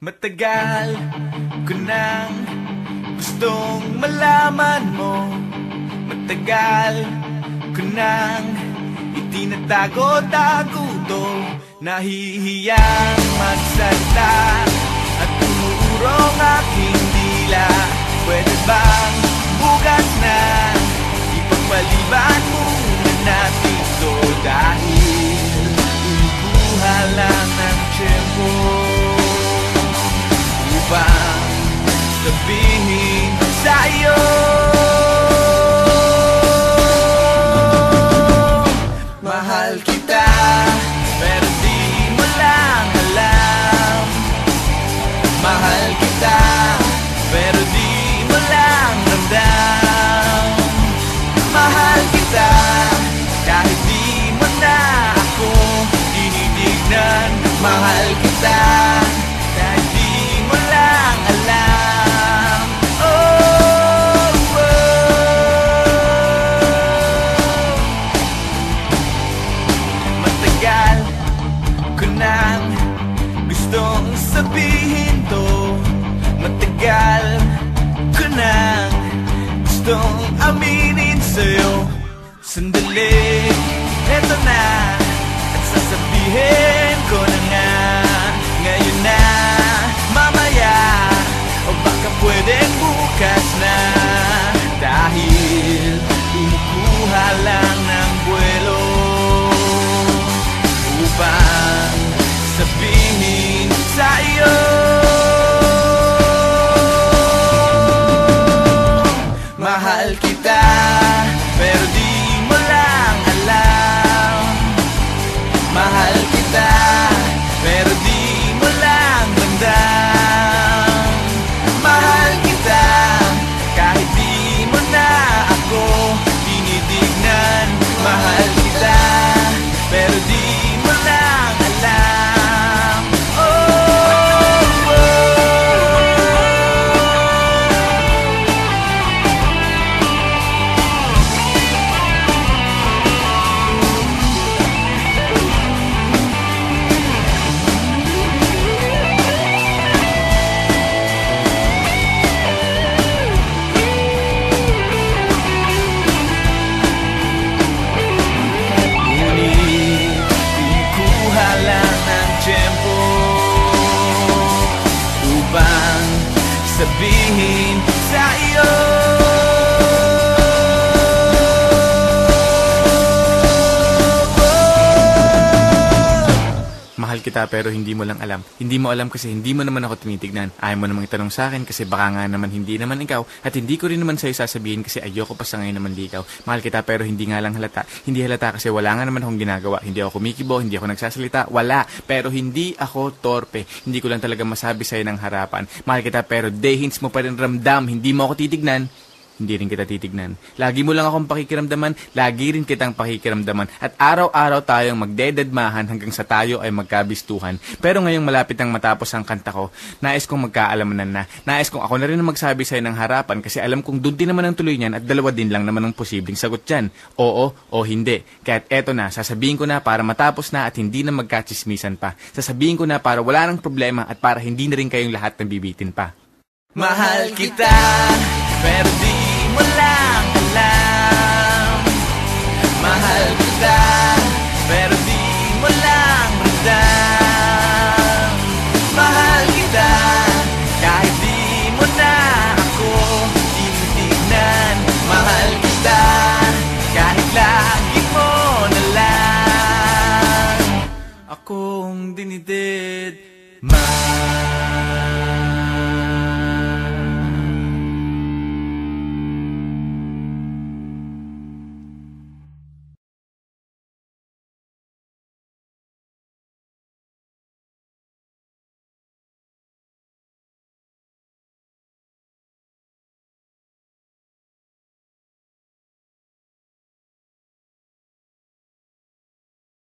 Matagal ko nang gustong malaman mo. Matagal ko nang itinatago-tago to. Nahihiyang magsalita at umuurong aking dila. Pwede bang bukas na ipagpaliban muna natin to? Dahil inukuha lang ng tiyempo upang sabihin sa'yo mahal kita, pero di mo lang alam. Mahal kita, pero di mo lang ramdam. Mahal kita, kahit di mo na ako tinitignan. Mahal kita, kahit di mo lang alam. Oh, matagal ko nang gustong sabihin to. Matagal ko nang gustong aminin sa'yo. Sandali, eto na, at sasabihin ko na nga. Ngayon na, mamaya, o baka pwedeng bukas na. Dahil kumukuha lang ng buwelo upang sabihin sa'yo mahal kita, pero di mo lang alam. Mahal kita, pero di mo lang ramdam. Mahal kita, kahit di mo na ako tinitignan. Mahal kita, pero di mo lang alam. Sabihin sa iyo mahal kita, pero hindi mo lang alam. Hindi mo alam kasi hindi mo naman ako tinitignan. Ayaw mo namang itanong sa akin kasi baka nga naman hindi naman ikaw. At hindi ko rin naman sa'yo sasabihin kasi ayoko pa sa ngayon naman ligaw. Mahal kita, pero hindi nga lang halata. Hindi halata kasi wala nga naman akong ginagawa. Hindi ako kumikibo, hindi ako nagsasalita. Wala. Pero hindi ako torpe. Hindi ko lang talaga masabi sa'yo ng harapan. Mahal kita, pero day hints mo pa rin ramdam. Hindi mo ako titignan. Hindi rin kita titignan. Lagi mo lang akong pakikiramdaman, lagi rin kitang pakikiramdaman. At araw-araw tayong magdededmahan hanggang sa tayo ay magkabistuhan. Pero ngayong malapit nang matapos ang kanta ko, nais kong magkaalamanan na. Nais kong ako na rin ang magsabi sa'yo ng harapan kasi alam kong doon din naman ang tuloy niyan at dalawa din lang naman ang posibleng sagot dyan. Oo o hindi. Kaya't eto na, sasabihin ko na para matapos na at hindi na magkachismisan pa. Sasabihin ko na para wala nang problema at para hindi na rin kayong lahat nabibitin pa. Mahal kita, pero di mo lang alam. Mahal kita.